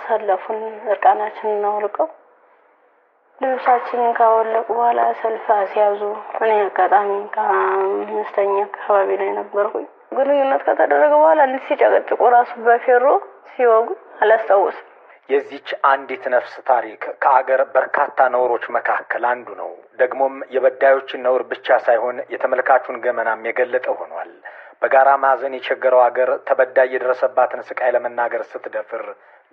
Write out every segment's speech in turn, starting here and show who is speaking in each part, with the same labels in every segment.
Speaker 1: አሰለፉን እርቃናችንን አውልቀው ልብሳችንን ካወለቁ በኋላ ሰልፍ አስያዙ። እኔ አጋጣሚ ከአምስተኛ አካባቢ ላይ ነበርኩኝ። ግንኙነት ከተደረገ በኋላ እንዲህ ሲጨቀጭቁ ራሱ በፌሮ ሲወጉ አላስታውስም።
Speaker 2: የዚች አንዲት ነፍስ ታሪክ ከአገር በርካታ ነውሮች መካከል አንዱ ነው። ደግሞም የበዳዮችን ነውር ብቻ ሳይሆን የተመልካቹን ገመናም የገለጠ ሆኗል። በጋራ ማዘን የቸገረው አገር ተበዳይ የደረሰባትን ስቃይ ለመናገር ስትደፍር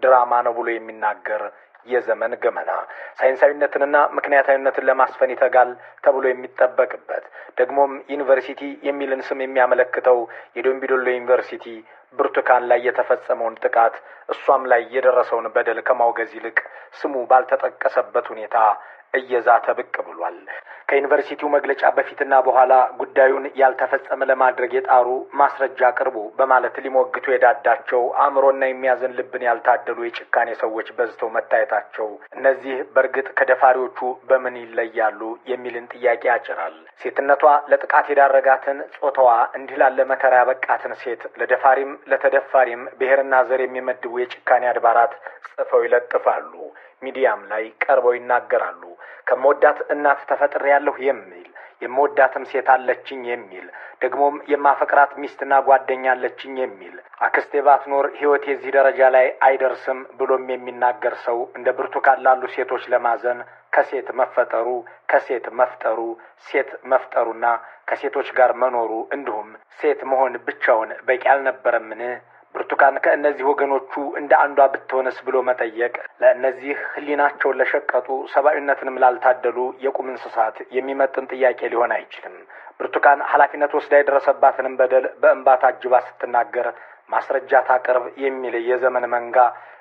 Speaker 2: ድራማ ነው ብሎ የሚናገር የዘመን ገመና ሳይንሳዊነትንና ምክንያታዊነትን ለማስፈን ይተጋል ተብሎ የሚጠበቅበት ደግሞም ዩኒቨርሲቲ የሚልን ስም የሚያመለክተው የዶምቢዶሎ ዩኒቨርሲቲ ብርቱካን ላይ የተፈጸመውን ጥቃት እሷም ላይ የደረሰውን በደል ከማውገዝ ይልቅ ስሙ ባልተጠቀሰበት ሁኔታ እየዛተ ብቅ ብሏል። ከዩኒቨርሲቲው መግለጫ በፊትና በኋላ ጉዳዩን ያልተፈጸመ ለማድረግ የጣሩ ማስረጃ አቅርቡ በማለት ሊሞግቱ የዳዳቸው አእምሮና የሚያዝን ልብን ያልታደሉ የጭካኔ ሰዎች በዝተው መታየታቸው እነዚህ በእርግጥ ከደፋሪዎቹ በምን ይለያሉ የሚልን ጥያቄ ያጭራል። ሴትነቷ ለጥቃት የዳረጋትን ጾታዋ እንዲህ ላለ መከራ ያበቃትን ሴት ለደፋሪም ለተደፋሪም ብሔርና ዘር የሚመድቡ የጭካኔ አድባራት ጽፈው ይለጥፋሉ። ሚዲያም ላይ ቀርበው ይናገራሉ። ከመወዳት እናት ተፈጥሬያለሁ የሚል የመወዳትም ሴት አለችኝ የሚል ደግሞም የማፈቅራት ሚስትና ጓደኛ አለችኝ የሚል አክስቴ ባትኖር ሕይወቴ እዚህ ደረጃ ላይ አይደርስም ብሎም የሚናገር ሰው እንደ ብርቱካን ላሉ ሴቶች ለማዘን ከሴት መፈጠሩ ከሴት መፍጠሩ ሴት መፍጠሩና ከሴቶች ጋር መኖሩ እንዲሁም ሴት መሆን ብቻውን በቂ አልነበረምን? ብርቱካን ከእነዚህ ወገኖቹ እንደ አንዷ ብትሆንስ ብሎ መጠየቅ ለእነዚህ ሕሊናቸውን ለሸቀጡ ሰብአዊነትንም ላልታደሉ የቁም እንስሳት የሚመጥን ጥያቄ ሊሆን አይችልም። ብርቱካን ኃላፊነት ወስዳ የደረሰባትንም በደል በእንባ ታጅባ ስትናገር ማስረጃ ታቅርብ የሚል የዘመን መንጋ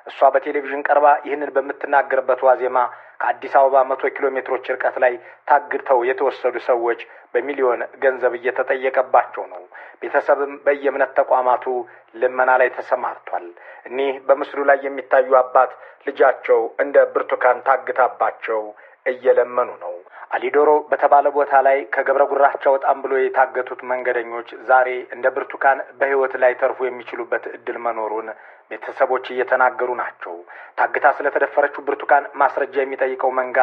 Speaker 2: እሷ በቴሌቪዥን ቀርባ ይህንን በምትናገርበት ዋዜማ ከአዲስ አበባ 100 ኪሎ ሜትሮች ርቀት ላይ ታግተው የተወሰዱ ሰዎች በሚሊዮን ገንዘብ እየተጠየቀባቸው ነው። ቤተሰብም በየእምነት ተቋማቱ ልመና ላይ ተሰማርቷል። እኒህ በምስሉ ላይ የሚታዩ አባት ልጃቸው እንደ ብርቱካን ታግታባቸው እየለመኑ ነው። አሊዶሮ በተባለ ቦታ ላይ ከገብረ ጉራቻ ወጣም ብሎ የታገቱት መንገደኞች ዛሬ እንደ ብርቱካን በሕይወት ላይ ተርፉ የሚችሉበት እድል መኖሩን ቤተሰቦች እየተናገሩ ናቸው። ታግታ ስለተደፈረችው ብርቱካን ማስረጃ የሚጠይቀው መንጋ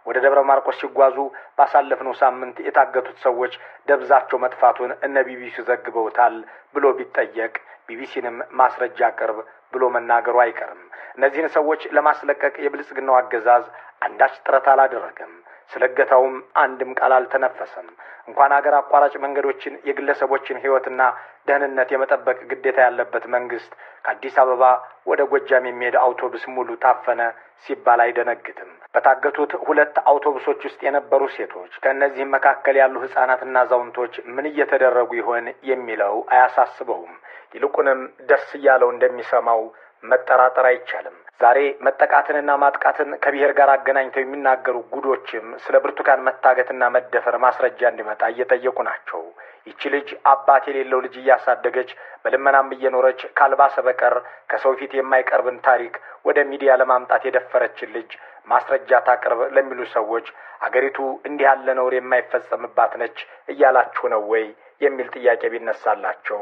Speaker 2: ወደ ደብረ ማርቆስ ሲጓዙ ባሳለፍነው ሳምንት የታገቱት ሰዎች ደብዛቸው መጥፋቱን እነ ቢቢሲ ዘግበውታል ብሎ ቢጠየቅ ቢቢሲንም ማስረጃ ቅርብ ብሎ መናገሩ አይቀርም። እነዚህን ሰዎች ለማስለቀቅ የብልጽግናው አገዛዝ አንዳች ጥረት አላደረገም። ስለገታውም አንድም ቃል አልተነፈሰም። እንኳን አገር አቋራጭ መንገዶችን የግለሰቦችን ሕይወትና ደህንነት የመጠበቅ ግዴታ ያለበት መንግስት ከአዲስ አበባ ወደ ጎጃም የሚሄድ አውቶቡስ ሙሉ ታፈነ ሲባል አይደነግጥም። በታገቱት 2 አውቶቡሶች ውስጥ የነበሩ ሴቶች ከእነዚህም መካከል ያሉ ሕፃናትና አዛውንቶች ምን እየተደረጉ ይሆን የሚለው አያሳስበውም። ይልቁንም ደስ እያለው እንደሚሰማው መጠራጠር አይቻልም። ዛሬ መጠቃትንና ማጥቃትን ከብሔር ጋር አገናኝተው የሚናገሩ ጉዶችም ስለ ብርቱካን መታገትና መደፈር ማስረጃ እንዲመጣ እየጠየቁ ናቸው። ይቺ ልጅ አባት የሌለው ልጅ እያሳደገች በልመናም እየኖረች ካልባሰ በቀር ከሰው ፊት የማይቀርብን ታሪክ ወደ ሚዲያ ለማምጣት የደፈረችን ልጅ ማስረጃ ታቅርብ ለሚሉ ሰዎች አገሪቱ እንዲህ ያለ ነውር የማይፈጸምባት ነች እያላችሁ ነው ወይ የሚል ጥያቄ ቢነሳላቸው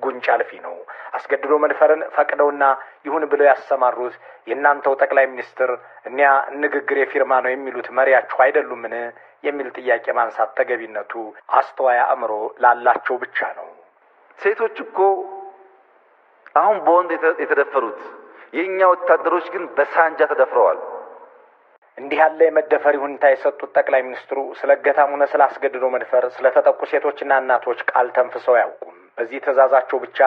Speaker 2: ጉንጭ አልፊ ነው። አስገድዶ መድፈርን ፈቅደውና ይሁን ብለው ያሰማሩት የእናንተው ጠቅላይ ሚኒስትር እኒያ ንግግር የፊርማ ነው የሚሉት መሪያችሁ አይደሉምን የሚል ጥያቄ ማንሳት ተገቢነቱ አስተዋይ አእምሮ ላላቸው ብቻ ነው።
Speaker 3: ሴቶች እኮ አሁን በወንድ የተደፈሩት የኛ ወታደሮች ግን በሳንጃ ተደፍረዋል።
Speaker 2: እንዲህ ያለ የመደፈር ሁኔታ የሰጡት ጠቅላይ ሚኒስትሩ ስለገታም ሆነ ስላስገድዶ መድፈር ስለተጠቁ ሴቶችና እናቶች ቃል ተንፍሰው ያውቁም። በዚህ ትዕዛዛቸው ብቻ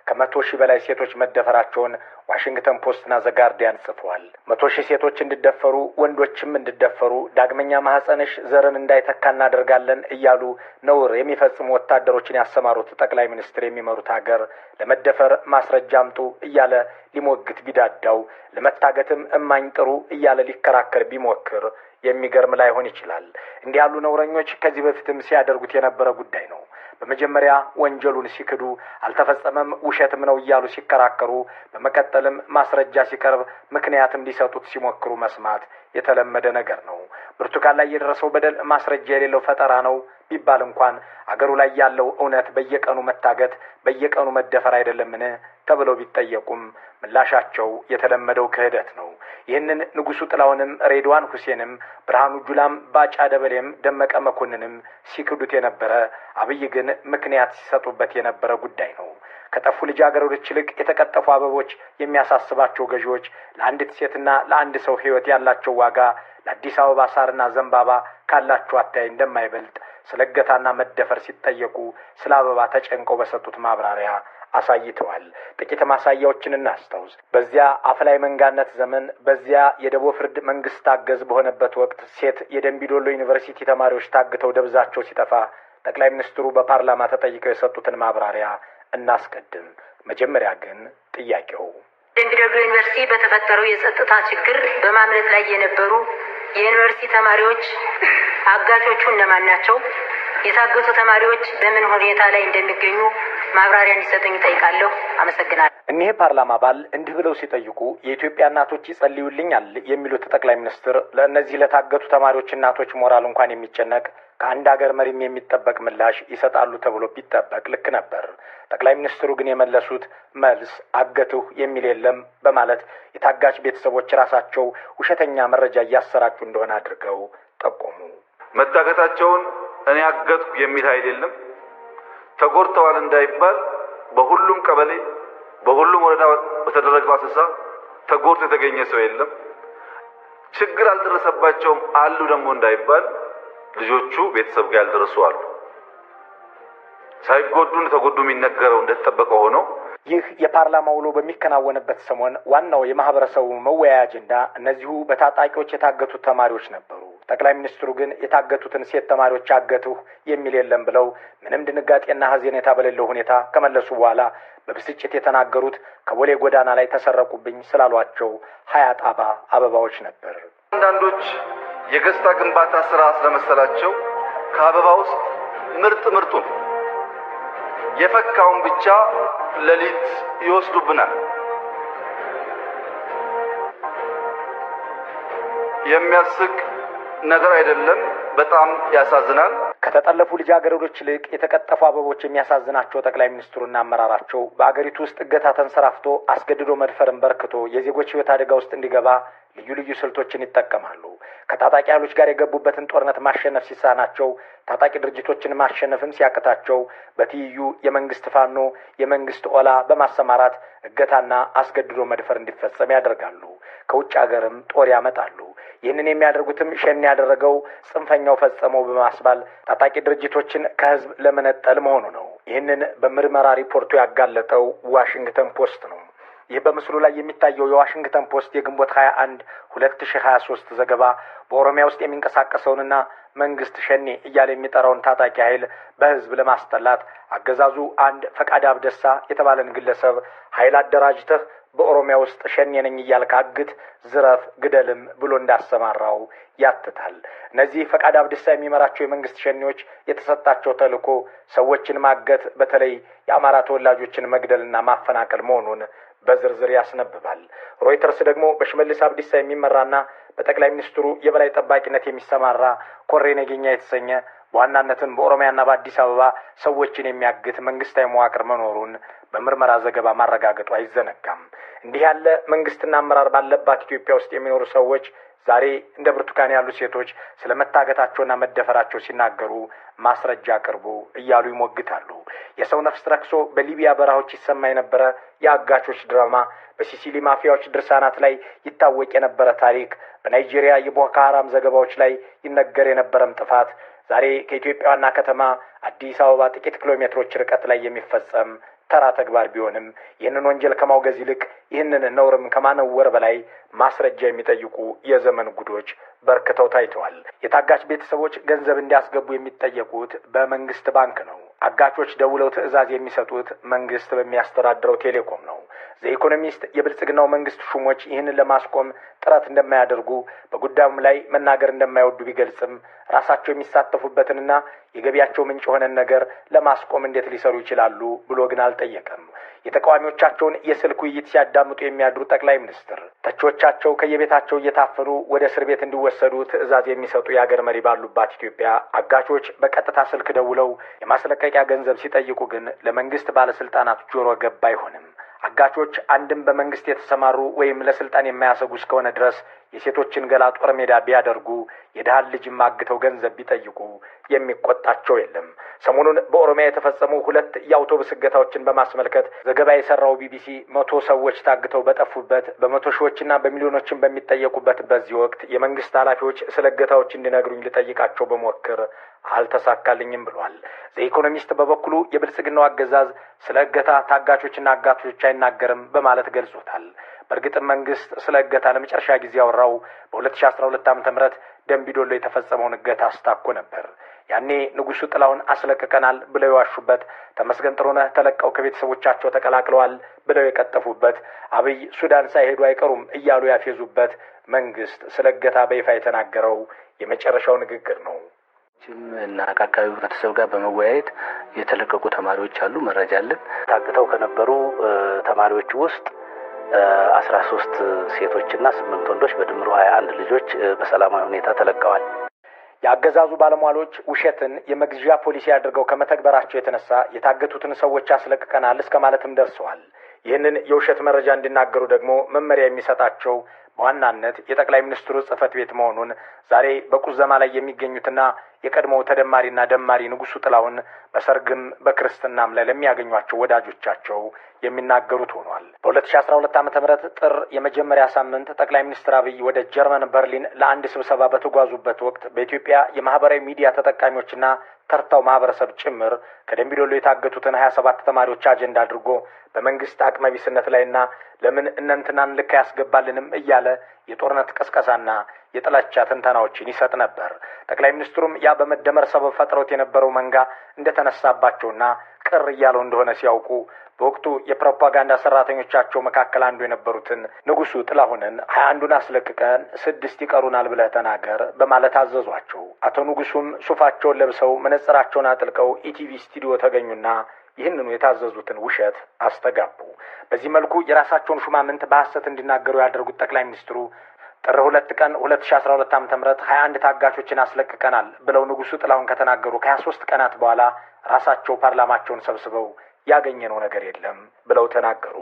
Speaker 2: ከ100,000 በላይ ሴቶች መደፈራቸውን ዋሽንግተን ፖስትና ዘ ጋርዲያን ጽፈዋል። 100,000 ሴቶች እንዲደፈሩ ወንዶችም እንዲደፈሩ ዳግመኛ ማህፀንሽ ዘርን እንዳይተካ እናደርጋለን እያሉ ነውር የሚፈጽሙ ወታደሮችን ያሰማሩት ጠቅላይ ሚኒስትር የሚመሩት ሀገር ለመደፈር ማስረጃ አምጡ እያለ ሊሞግት ቢዳዳው ለመታገትም እማኝ ጥሩ እያለ ሊከራከር ቢሞክር የሚገርም ላይሆን ይችላል። እንዲህ ያሉ ነውረኞች ከዚህ በፊትም ሲያደርጉት የነበረ ጉዳይ ነው። በመጀመሪያ ወንጀሉን ሲክዱ አልተፈጸመም ውሸትም ነው እያሉ ሲከራከሩ፣ በመቀጠልም ማስረጃ ሲቀርብ ምክንያትም ሊሰጡት ሲሞክሩ መስማት የተለመደ ነገር ነው። ብርቱካን ላይ የደረሰው በደል ማስረጃ የሌለው ፈጠራ ነው ቢባል እንኳን አገሩ ላይ ያለው እውነት በየቀኑ መታገት፣ በየቀኑ መደፈር አይደለምን ተብለው ቢጠየቁም ምላሻቸው የተለመደው ክህደት ነው። ይህንን ንጉሱ ጥላውንም ሬድዋን ሁሴንም ብርሃኑ ጁላም ባጫ ደበሌም ደመቀ መኮንንም ሲክዱት የነበረ አብይ ግን ምክንያት ሲሰጡበት የነበረ ጉዳይ ነው። ከጠፉ ልጃገረዶች ይልቅ የተቀጠፉ አበቦች የሚያሳስባቸው ገዢዎች ለአንዲት ሴትና ለአንድ ሰው ሕይወት ያላቸው ዋጋ ለአዲስ አበባ ሳርና ዘንባባ ካላቸው አታይ እንደማይበልጥ ስለ እገታና መደፈር ሲጠየቁ ስለ አበባ ተጨንቀው በሰጡት ማብራሪያ አሳይተዋል። ጥቂት ማሳያዎችን እናስታውስ። በዚያ አፍላይ መንጋነት ዘመን በዚያ የደቦ ፍርድ መንግስት ታገዝ በሆነበት ወቅት ሴት የደንቢዶሎ ዩኒቨርሲቲ ተማሪዎች ታግተው ደብዛቸው ሲጠፋ ጠቅላይ ሚኒስትሩ በፓርላማ ተጠይቀው የሰጡትን ማብራሪያ እናስቀድም። መጀመሪያ ግን ጥያቄው
Speaker 4: ደንቢዶሎ ዩኒቨርሲቲ በተፈጠረው የጸጥታ ችግር በማምለጥ ላይ የነበሩ የዩኒቨርሲቲ ተማሪዎች አጋቾቹ እነማን ናቸው? የታገቱ ተማሪዎች በምን ሁኔታ ላይ እንደሚገኙ ማብራሪያ እንዲሰጡኝ እጠይቃለሁ። አመሰግናለሁ።
Speaker 2: እኒህ ፓርላማ አባል እንዲህ ብለው ሲጠይቁ የኢትዮጵያ እናቶች ይጸልዩልኛል የሚሉት ጠቅላይ ሚኒስትር ለእነዚህ ለታገቱ ተማሪዎች እናቶች ሞራል እንኳን የሚጨነቅ ከአንድ ሀገር መሪም የሚጠበቅ ምላሽ ይሰጣሉ ተብሎ ቢጠበቅ ልክ ነበር። ጠቅላይ ሚኒስትሩ ግን የመለሱት መልስ አገትሁ የሚል የለም በማለት የታጋች ቤተሰቦች ራሳቸው ውሸተኛ መረጃ እያሰራጩ እንደሆነ አድርገው ጠቆሙ።
Speaker 3: መታገታቸውን እኔ አገትኩ የሚል ኃይል የለም። ተጎድተዋል እንዳይባል በሁሉም ቀበሌ በሁሉም ወረዳ በተደረገው አሰሳ ተጎድቶ የተገኘ ሰው የለም። ችግር አልደረሰባቸውም አሉ ደግሞ እንዳይባል ልጆቹ ቤተሰብ ጋር ያልደረሱ አሉ። ሳይጎዱ እንደተጎዱ የሚነገረው እንደተጠበቀ ሆኖ
Speaker 2: ይህ የፓርላማ ውሎ በሚከናወንበት ሰሞን ዋናው የማህበረሰቡ መወያያ አጀንዳ እነዚሁ በታጣቂዎች የታገቱት ተማሪዎች ነበሩ። ጠቅላይ ሚኒስትሩ ግን የታገቱትን ሴት ተማሪዎች አገትሁ የሚል የለም ብለው ምንም ድንጋጤና ሐዘኔታ በሌለው ሁኔታ ከመለሱ በኋላ በብስጭት የተናገሩት ከቦሌ ጎዳና ላይ ተሰረቁብኝ ስላሏቸው 20 ጣባ አበባዎች ነበር።
Speaker 3: አንዳንዶች የገጽታ ግንባታ ስራ ስለመሰላቸው ከአበባ ውስጥ ምርጡን የፈካውን ብቻ ሌሊት ይወስዱብናል። የሚያስቅ ነገር አይደለም። በጣም ያሳዝናል።
Speaker 2: ከተጠለፉ ልጃገረዶች ይልቅ የተቀጠፉ አበቦች የሚያሳዝናቸው ጠቅላይ ሚኒስትሩና አመራራቸው በአገሪቱ ውስጥ እገታ ተንሰራፍቶ አስገድዶ መድፈርን በርክቶ የዜጎች ሕይወት አደጋ ውስጥ እንዲገባ ልዩ ልዩ ስልቶችን ይጠቀማሉ። ከታጣቂ ኃይሎች ጋር የገቡበትን ጦርነት ማሸነፍ ሲሳናቸው፣ ታጣቂ ድርጅቶችን ማሸነፍም ሲያቅታቸው በትይዩ የመንግስት ፋኖ የመንግስት ኦላ በማሰማራት እገታና አስገድዶ መድፈር እንዲፈጸም ያደርጋሉ። ከውጭ ሀገርም ጦር ያመጣሉ። ይህንን የሚያደርጉትም ሸኔ ያደረገው ጽንፈኛው ፈጸመው በማስባል ታጣቂ ድርጅቶችን ከህዝብ ለመነጠል መሆኑ ነው። ይህንን በምርመራ ሪፖርቱ ያጋለጠው ዋሽንግተን ፖስት ነው። ይህ በምስሉ ላይ የሚታየው የዋሽንግተን ፖስት የግንቦት 21 2023 ዘገባ በኦሮሚያ ውስጥ የሚንቀሳቀሰውንና መንግስት ሸኔ እያለ የሚጠራውን ታጣቂ ኃይል በህዝብ ለማስጠላት አገዛዙ አንድ ፈቃድ አብደሳ የተባለን ግለሰብ ኃይል አደራጅተህ በኦሮሚያ ውስጥ ሸኔ ነኝ እያልክ አግት፣ ዝረፍ፣ ግደልም ብሎ እንዳሰማራው ያትታል። እነዚህ ፈቃድ አብደሳ የሚመራቸው የመንግስት ሸኔዎች የተሰጣቸው ተልዕኮ ሰዎችን ማገት፣ በተለይ የአማራ ተወላጆችን መግደልና ማፈናቀል መሆኑን በዝርዝር ያስነብባል። ሮይተርስ ደግሞ በሽመልስ አብዲሳ የሚመራና በጠቅላይ ሚኒስትሩ የበላይ ጠባቂነት የሚሰማራ ኮሬ ነገኛ የተሰኘ በዋናነትም በኦሮሚያና በአዲስ አበባ ሰዎችን የሚያግት መንግስታዊ መዋቅር መኖሩን በምርመራ ዘገባ ማረጋገጡ አይዘነጋም። እንዲህ ያለ መንግስትና አመራር ባለባት ኢትዮጵያ ውስጥ የሚኖሩ ሰዎች ዛሬ እንደ ብርቱካን ያሉ ሴቶች ስለ መታገታቸውና መደፈራቸው ሲናገሩ ማስረጃ አቅርቡ እያሉ ይሞግታሉ። የሰው ነፍስ ረክሶ በሊቢያ በረሃዎች ይሰማ የነበረ የአጋቾች ድራማ፣ በሲሲሊ ማፊያዎች ድርሳናት ላይ ይታወቅ የነበረ ታሪክ፣ በናይጄሪያ የቦኮ ሐራም ዘገባዎች ላይ ይነገር የነበረም ጥፋት ዛሬ ከኢትዮጵያ ዋና ከተማ አዲስ አበባ ጥቂት ኪሎ ሜትሮች ርቀት ላይ የሚፈጸም ተራ ተግባር ቢሆንም ይህንን ወንጀል ከማውገዝ ይልቅ ይህንን ነውርም ከማነወር በላይ ማስረጃ የሚጠይቁ የዘመን ጉዶች በርክተው ታይተዋል። የታጋች ቤተሰቦች ገንዘብ እንዲያስገቡ የሚጠየቁት በመንግስት ባንክ ነው። አጋቾች ደውለው ትዕዛዝ የሚሰጡት መንግስት በሚያስተዳድረው ቴሌኮም ነው። ዘኢኮኖሚስት የብልጽግናው መንግስት ሹሞች ይህንን ለማስቆም ጥረት እንደማያደርጉ በጉዳዩም ላይ መናገር እንደማይወዱ ቢገልጽም ራሳቸው የሚሳተፉበትንና የገቢያቸው ምንጭ የሆነን ነገር ለማስቆም እንዴት ሊሰሩ ይችላሉ ብሎ ግን አልጠየቀም። የተቃዋሚዎቻቸውን የስልክ ውይይት ሲያዳምጡ የሚያድሩ ጠቅላይ ሚኒስትር ተቺዎቻቸው ከየቤታቸው እየታፈኑ ወደ እስር ቤት እንዲወሰዱ ትዕዛዝ የሚሰጡ የአገር መሪ ባሉባት ኢትዮጵያ አጋቾች በቀጥታ ስልክ ደውለው የማስለቀቂያ ገንዘብ ሲጠይቁ ግን ለመንግስት ባለስልጣናት ጆሮ ገብ አይሆንም። አጋቾች አንድም በመንግስት የተሰማሩ ወይም ለስልጣን የማያሰጉ እስከሆነ ድረስ የሴቶችን ገላ ጦር ሜዳ ቢያደርጉ የድሃን ልጅም አግተው ገንዘብ ቢጠይቁ የሚቆጣቸው የለም። ሰሞኑን በኦሮሚያ የተፈጸሙ 2 የአውቶቡስ እገታዎችን በማስመልከት ዘገባ የሰራው ቢቢሲ 100 ሰዎች ታግተው በጠፉበት በመቶ ሺዎችና በሚሊዮኖችን በሚጠየቁበት በዚህ ወቅት የመንግስት ኃላፊዎች ስለ እገታዎች እንዲነግሩኝ ልጠይቃቸው በሞክር አልተሳካልኝም ብሏል። ዘኢኮኖሚስት በበኩሉ የብልጽግናው አገዛዝ ስለ እገታ ታጋቾችና አጋቾች አይናገርም በማለት ገልጾታል። በእርግጥም መንግስት ስለ እገታ ለመጨረሻ ጊዜ ያወራው በ2012 ዓ.ም ደምቢዶሎ የተፈጸመውን እገታ አስታኮ ነበር። ያኔ ንጉሱ ጥላሁን አስለቅቀናል ብለው የዋሹበት፣ ተመስገን ጥሩነህ ተለቀው ከቤተሰቦቻቸው ተቀላቅለዋል ብለው የቀጠፉበት፣ አብይ ሱዳን ሳይሄዱ አይቀሩም እያሉ ያፌዙበት መንግስት ስለ እገታ በይፋ የተናገረው የመጨረሻው ንግግር ነው።
Speaker 5: እና ከአካባቢው ህብረተሰብ ጋር በመወያየት የተለቀቁ ተማሪዎች አሉ፣ መረጃ አለን። ታግተው ከነበሩ ተማሪዎች ውስጥ 13 ሴቶችና 8 ወንዶች በድምሩ 21 ልጆች በሰላማዊ ሁኔታ ተለቀዋል።
Speaker 2: የአገዛዙ ባለሟሎች ውሸትን የመግዣ ፖሊሲ አድርገው ከመተግበራቸው የተነሳ የታገቱትን ሰዎች አስለቅቀናል እስከ ማለትም ደርሰዋል። ይህንን የውሸት መረጃ እንዲናገሩ ደግሞ መመሪያ የሚሰጣቸው በዋናነት የጠቅላይ ሚኒስትሩ ጽህፈት ቤት መሆኑን ዛሬ በቁዘማ ላይ የሚገኙትና የቀድሞው ተደማሪና ደማሪ ንጉሱ ጥላሁን በሰርግም በክርስትናም ላይ ለሚያገኟቸው ወዳጆቻቸው የሚናገሩት ሆኗል። በ2012 ዓ.ም ጥር የመጀመሪያ ሳምንት ጠቅላይ ሚኒስትር አብይ ወደ ጀርመን በርሊን ለአንድ ስብሰባ በተጓዙበት ወቅት በኢትዮጵያ የማህበራዊ ሚዲያ ተጠቃሚዎችና ተርታው ማህበረሰብ ጭምር ከደምቢዶሎ የታገቱትን 27 ተማሪዎች አጀንዳ አድርጎ በመንግስት አቅመቢስነት ላይና ለምን እነንትናን ልክ ያስገባልንም እያለ የጦርነት ቅስቀሳና የጥላቻ ትንተናዎችን ይሰጥ ነበር። ጠቅላይ ሚኒስትሩም ያ በመደመር ሰበብ ፈጥሮት የነበረው መንጋ እንደተነሳባቸውና ቅር እያለው እንደሆነ ሲያውቁ በወቅቱ የፕሮፓጋንዳ ሰራተኞቻቸው መካከል አንዱ የነበሩትን ንጉሱ ጥላሁንን 21ዱን አስለቅቀን 6 ይቀሩናል ብለህ ተናገር በማለት አዘዟቸው። አቶ ንጉሱም ሱፋቸውን ለብሰው መነጽራቸውን አጥልቀው ኢቲቪ ስቱዲዮ ተገኙና ይህንኑ የታዘዙትን ውሸት አስተጋቡ። በዚህ መልኩ የራሳቸውን ሹማምንት በሐሰት እንዲናገሩ ያደረጉት ጠቅላይ ሚኒስትሩ ጥር 2 ቀን 2012 ዓ.ም 21 ታጋቾችን አስለቅቀናል ብለው ንጉሱ ጥላሁን ከተናገሩ ከ23 ቀናት በኋላ ራሳቸው ፓርላማቸውን ሰብስበው ያገኘነው ነገር የለም ብለው ተናገሩ።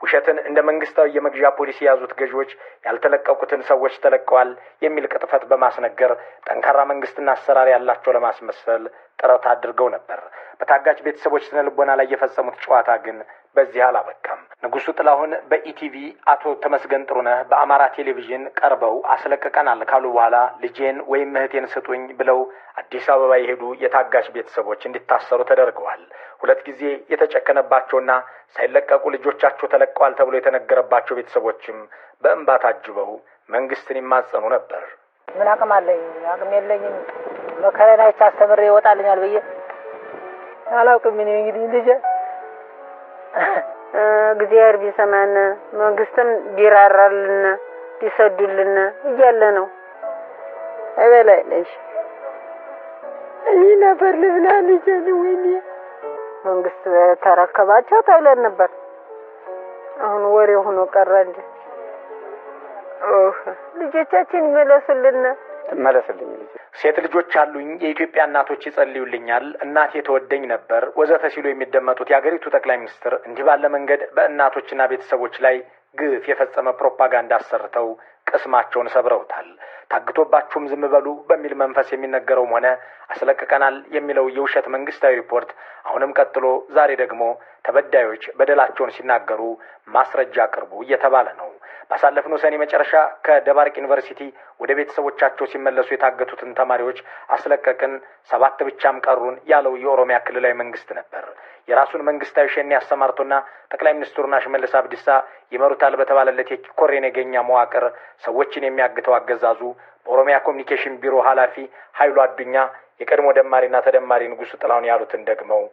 Speaker 2: ውሸትን እንደ መንግስታዊ የመግዣ ፖሊሲ የያዙት ገዢዎች ያልተለቀቁትን ሰዎች ተለቀዋል የሚል ቅጥፈት በማስነገር ጠንካራ መንግስትና አሰራር ያላቸው ለማስመሰል ጥረት አድርገው ነበር። በታጋች ቤተሰቦች ስነ ልቦና ላይ የፈጸሙት ጨዋታ ግን በዚህ አላበቃም። ንጉሱ ጥላሁን በኢቲቪ አቶ ተመስገን ጥሩነህ በአማራ ቴሌቪዥን ቀርበው አስለቅቀናል ካሉ በኋላ ልጄን ወይም እህቴን ስጡኝ ብለው አዲስ አበባ የሄዱ የታጋች ቤተሰቦች እንዲታሰሩ ተደርገዋል። 2 ጊዜ የተጨከነባቸውና ሳይለቀቁ ልጆቻቸው ተለቀዋል ተብሎ የተነገረባቸው ቤተሰቦችም በእንባ ታጅበው መንግስትን ይማጸኑ ነበር።
Speaker 6: ምን አቅም አለኝ? አቅም የለኝም። መከራዬን አስተምሬ ይወጣልኛል ብዬ አላውቅም። እኔ እንግዲህ ልጄ
Speaker 1: እግዚአብሔር ቢሰማን መንግስትም ቢራራልን ቢሰዱልን እያለ ነው። አይበላይልሽ እኔ ነበር ልብላ ልጄን ወይኔ መንግስት ተረከባቸው ተብለን ነበር። አሁን ወሬ ሆኖ ቀረ እንጂ ልጆቻችን ይመለሱልን።
Speaker 2: ትመለስልኝ ልጅ ሴት ልጆች አሉኝ፣ የኢትዮጵያ እናቶች ይጸልዩልኛል፣ እናቴ ተወደኝ ነበር ወዘተ ሲሉ የሚደመጡት የአገሪቱ ጠቅላይ ሚኒስትር እንዲህ ባለ መንገድ በእናቶችና ቤተሰቦች ላይ ግፍ የፈጸመ ፕሮፓጋንዳ አሰርተው ቅስማቸውን ሰብረውታል። ታግቶባችሁም ዝም በሉ በሚል መንፈስ የሚነገረውም ሆነ አስለቅቀናል የሚለው የውሸት መንግስታዊ ሪፖርት አሁንም ቀጥሎ ዛሬ ደግሞ ተበዳዮች በደላቸውን ሲናገሩ ማስረጃ አቅርቡ እየተባለ ነው። ባሳለፍነው ሰኔ መጨረሻ ከደባርቅ ዩኒቨርሲቲ ወደ ቤተሰቦቻቸው ሲመለሱ የታገቱትን ተማሪዎች አስለቀቅን፣ 7 ብቻም ቀሩን ያለው የኦሮሚያ ክልላዊ መንግስት ነበር። የራሱን መንግስታዊ ሸኔ አሰማርቶና ጠቅላይ ሚኒስትሩና ሽመልስ አብዲሳ ይመሩታል በተባለለት የኮሬ ነገኛ መዋቅር ሰዎችን የሚያግተው አገዛዙ በኦሮሚያ ኮሚኒኬሽን ቢሮ ኃላፊ ኃይሉ አዱኛ የቀድሞ ደማሪና ተደማሪ ንጉስ ጥላውን ያሉትን ደግመው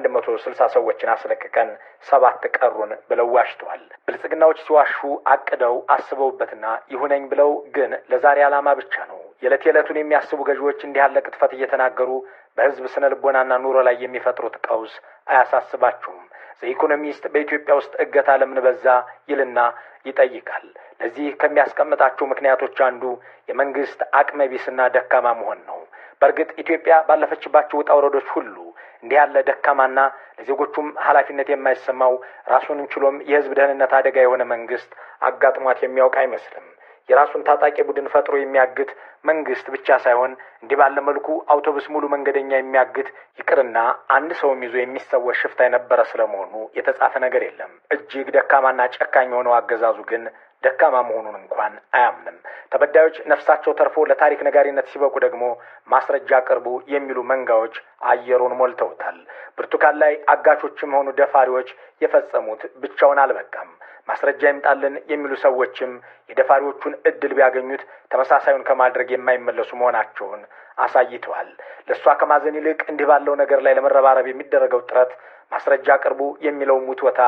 Speaker 2: 160 ሰዎችን አስለቅቀን 7 ቀሩን ብለው ዋሽተዋል። ብልጽግናዎች ሲዋሹ አቅደው አስበውበትና ይሁነኝ ብለው ግን ለዛሬ ዓላማ ብቻ ነው። የዕለት የዕለቱን የሚያስቡ ገዢዎች እንዲህ ያለ ቅጥፈት እየተናገሩ በህዝብ ስነ ልቦናና ኑሮ ላይ የሚፈጥሩት ቀውስ አያሳስባቸውም። ዘኢኮኖሚስት በኢትዮጵያ ውስጥ እገታ ለምን በዛ ይልና ይጠይቃል። ለዚህ ከሚያስቀምጣቸው ምክንያቶች አንዱ የመንግስት አቅመ ቢስና ደካማ መሆን ነው። በእርግጥ ኢትዮጵያ ባለፈችባቸው ውጣ ውረዶች ሁሉ እንዲህ ያለ ደካማና ለዜጎቹም ኃላፊነት የማይሰማው ራሱን ችሎም የህዝብ ደህንነት አደጋ የሆነ መንግስት አጋጥሟት የሚያውቅ አይመስልም። የራሱን ታጣቂ ቡድን ፈጥሮ የሚያግት መንግስት ብቻ ሳይሆን እንዲህ ባለ መልኩ አውቶቡስ ሙሉ መንገደኛ የሚያግት ይቅርና አንድ ሰውም ይዞ የሚሰወር ሽፍታ የነበረ ስለመሆኑ የተጻፈ ነገር የለም። እጅግ ደካማና ጨካኝ የሆነው አገዛዙ ግን ደካማ መሆኑን እንኳን አያምንም። ተበዳዮች ነፍሳቸው ተርፎ ለታሪክ ነጋሪነት ሲበቁ ደግሞ ማስረጃ አቅርቡ የሚሉ መንጋዎች አየሩን ሞልተውታል። ብርቱካን ላይ አጋቾችም ሆኑ ደፋሪዎች የፈጸሙት ብቻውን አልበቃም። ማስረጃ ይምጣልን የሚሉ ሰዎችም የደፋሪዎቹን እድል ቢያገኙት ተመሳሳዩን ከማድረግ የማይመለሱ መሆናቸውን አሳይተዋል። ለሷ ከማዘን ይልቅ እንዲህ ባለው ነገር ላይ ለመረባረብ የሚደረገው ጥረት ማስረጃ አቅርቡ የሚለው ሙትወታ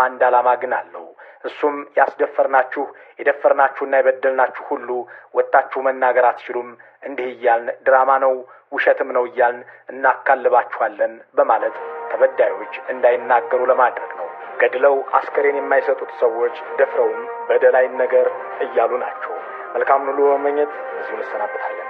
Speaker 2: አንድ ዓላማ ግን አለው። እሱም ያስደፈርናችሁ የደፈርናችሁና የበደልናችሁ ሁሉ ወጣችሁ መናገር አትችሉም፣ እንዲህ እያልን ድራማ ነው ውሸትም ነው እያልን እናካልባችኋለን በማለት ተበዳዮች እንዳይናገሩ ለማድረግ ነው። ገድለው አስከሬን የማይሰጡት ሰዎች ደፍረውም በደላይን ነገር እያሉ ናቸው። መልካም ሁሉ በመመኘት እዚሁ እንሰናበታለን።